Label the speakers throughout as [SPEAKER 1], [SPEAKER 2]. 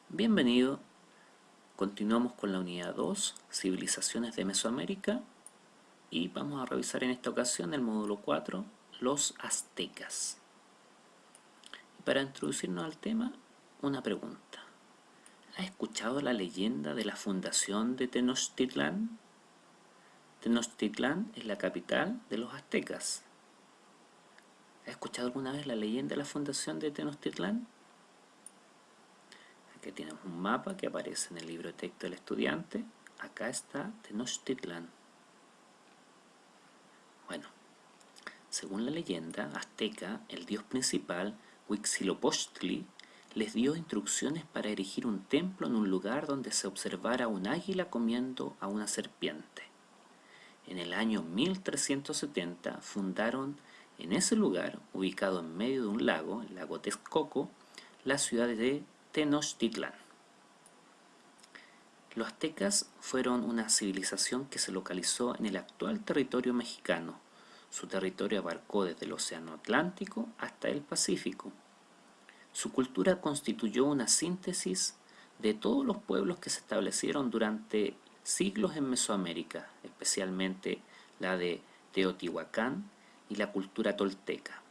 [SPEAKER 1] Bienvenido, continuamos con la unidad 2, Civilizaciones de Mesoamérica, y vamos a revisar en esta ocasión el módulo 4, los aztecas. Y para introducirnos al tema, una pregunta. ¿Has escuchado la leyenda de la fundación de Tenochtitlán? Tenochtitlán es la capital de los aztecas. ¿Has escuchado alguna vez la leyenda de la fundación de Tenochtitlán? Aquí tenemos un mapa que aparece en el libro de texto del estudiante. Acá está Tenochtitlán. Bueno, según la leyenda azteca, el dios principal, Huitzilopochtli, les dio instrucciones para erigir un templo en un lugar donde se observara un águila comiendo a una serpiente. En el año 1370 fundaron en ese lugar, ubicado en medio de un lago, el lago Texcoco, la ciudad de Tenochtitlán. Los aztecas fueron una civilización que se localizó en el actual territorio mexicano. Su territorio abarcó desde el Océano Atlántico hasta el Pacífico. Su cultura constituyó una síntesis de todos los pueblos que se establecieron durante siglos en Mesoamérica, especialmente la de Teotihuacán y la cultura tolteca.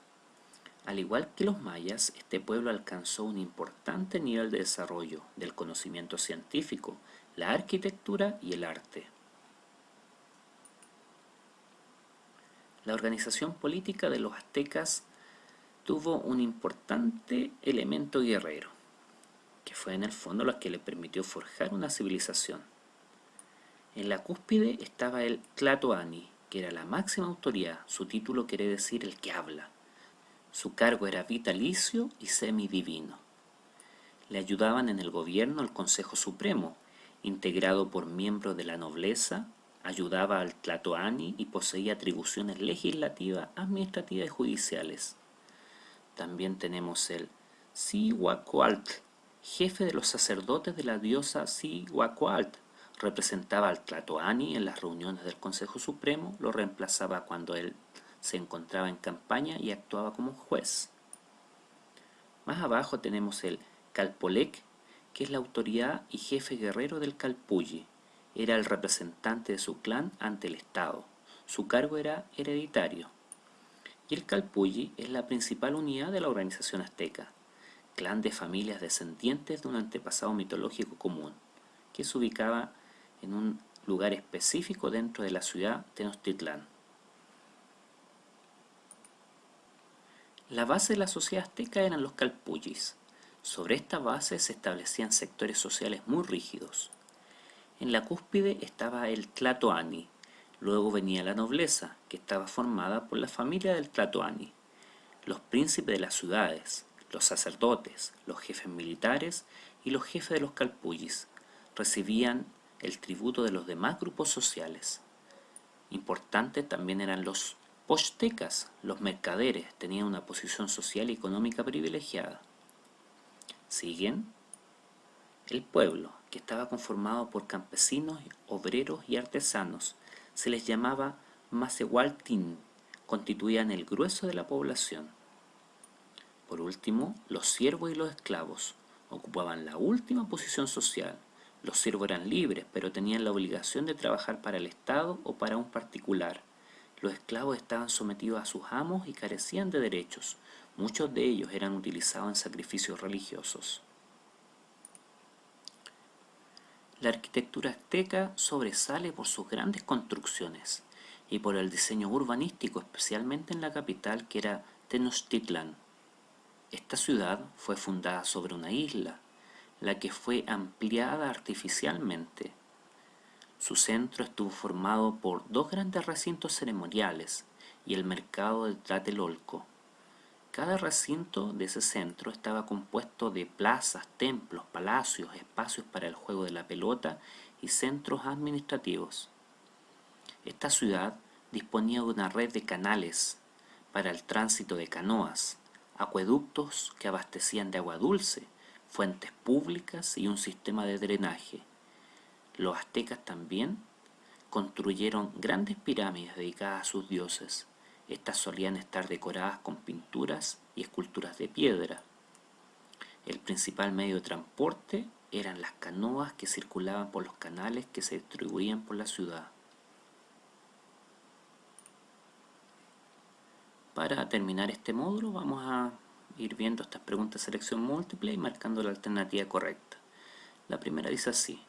[SPEAKER 1] Al igual que los mayas, este pueblo alcanzó un importante nivel de desarrollo del conocimiento científico, la arquitectura y el arte. La organización política de los aztecas tuvo un importante elemento guerrero, que fue en el fondo lo que le permitió forjar una civilización. En la cúspide estaba el Tlatoani, que era la máxima autoridad. Su título quiere decir el que habla. Su cargo era vitalicio y semidivino. Le ayudaban en el gobierno el Consejo Supremo, integrado por miembros de la nobleza, ayudaba al Tlatoani y poseía atribuciones legislativas, administrativas y judiciales. También tenemos el Cihuacoatl, jefe de los sacerdotes de la diosa Cihuacoatl. Representaba al Tlatoani en las reuniones del Consejo Supremo, lo reemplazaba cuando él se encontraba en campaña y actuaba como juez. Más abajo tenemos el Calpolec, que es la autoridad y jefe guerrero del Calpulli. Era el representante de su clan ante el Estado. Su cargo era hereditario. Y el Calpulli es la principal unidad de la organización azteca, clan de familias descendientes de un antepasado mitológico común, que se ubicaba en un lugar específico dentro de la ciudad de Tenochtitlán. La base de la sociedad azteca eran los calpullis. Sobre esta base se establecían sectores sociales muy rígidos. En la cúspide estaba el Tlatoani, luego venía la nobleza, que estaba formada por la familia del Tlatoani, los príncipes de las ciudades, los sacerdotes, los jefes militares y los jefes de los calpullis recibían el tributo de los demás grupos sociales. Importantes también eran los pochtecas, los mercaderes, tenían una posición social y económica privilegiada. Siguen el pueblo, que estaba conformado por campesinos, obreros y artesanos. Se les llamaba Macehualtín, constituían el grueso de la población. Por último, los siervos y los esclavos ocupaban la última posición social. Los siervos eran libres, pero tenían la obligación de trabajar para el Estado o para un particular. Los esclavos estaban sometidos a sus amos y carecían de derechos. Muchos de ellos eran utilizados en sacrificios religiosos. La arquitectura azteca sobresale por sus grandes construcciones y por el diseño urbanístico, especialmente en la capital, que era Tenochtitlán. Esta ciudad fue fundada sobre una isla, la que fue ampliada artificialmente. Su centro estuvo formado por dos grandes recintos ceremoniales y el mercado de Tlatelolco. Cada recinto de ese centro estaba compuesto de plazas, templos, palacios, espacios para el juego de la pelota y centros administrativos. Esta ciudad disponía de una red de canales para el tránsito de canoas, acueductos que abastecían de agua dulce, fuentes públicas y un sistema de drenaje. Los aztecas también construyeron grandes pirámides dedicadas a sus dioses. Estas solían estar decoradas con pinturas y esculturas de piedra. El principal medio de transporte eran las canoas que circulaban por los canales que se distribuían por la ciudad. Para terminar este módulo vamos a ir viendo estas preguntas de selección múltiple y marcando la alternativa correcta. La primera dice así: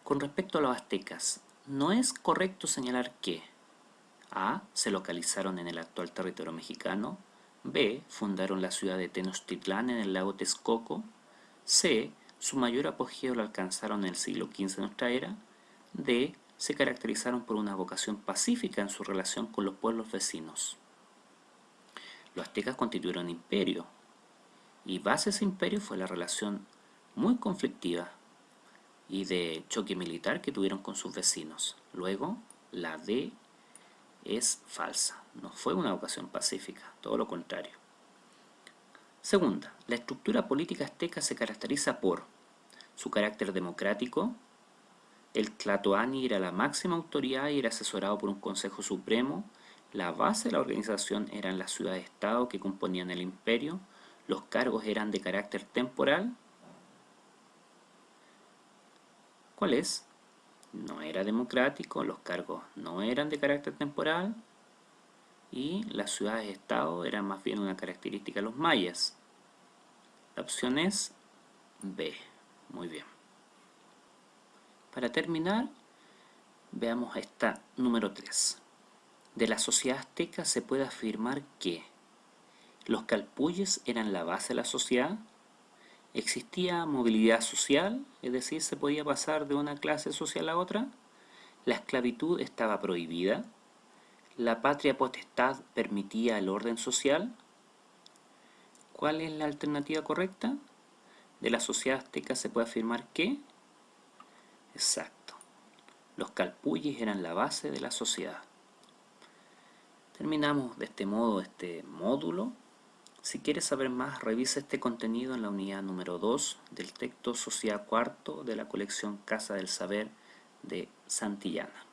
[SPEAKER 1] con respecto a los aztecas, ¿no es correcto señalar que A. se localizaron en el actual territorio mexicano, B. fundaron la ciudad de Tenochtitlán en el lago Texcoco, C. su mayor apogeo lo alcanzaron en el siglo XV de nuestra era, D. se caracterizaron por una vocación pacífica en su relación con los pueblos vecinos? Los aztecas constituyeron un imperio, y base de ese imperio fue la relación muy conflictiva y de choque militar que tuvieron con sus vecinos. Luego, la D es falsa, no fue una vocación pacífica, todo lo contrario. Segunda, la estructura política azteca se caracteriza por su carácter democrático. El Tlatoani era la máxima autoridad y era asesorado por un Consejo Supremo. La base de la organización eran las ciudades-estado que componían el imperio. Los cargos eran de carácter temporal. ¿Cuál es? No era democrático, los cargos no eran de carácter temporal y las ciudades-estado eran más bien una característica de los mayas. La opción es B. Muy bien. Para terminar, veamos esta número 3. De la sociedad azteca se puede afirmar que los calpulles eran la base de la sociedad, existía movilidad social, es decir, se podía pasar de una clase social a otra, la esclavitud estaba prohibida, la patria potestad permitía el orden social. ¿Cuál es la alternativa correcta? De la sociedad azteca se puede afirmar que, exacto, los calpulles eran la base de la sociedad. Terminamos de este modo este módulo. Si quieres saber más, revisa este contenido en la unidad número 2 del texto Sociedad Cuarto de la colección Casa del Saber de Santillana.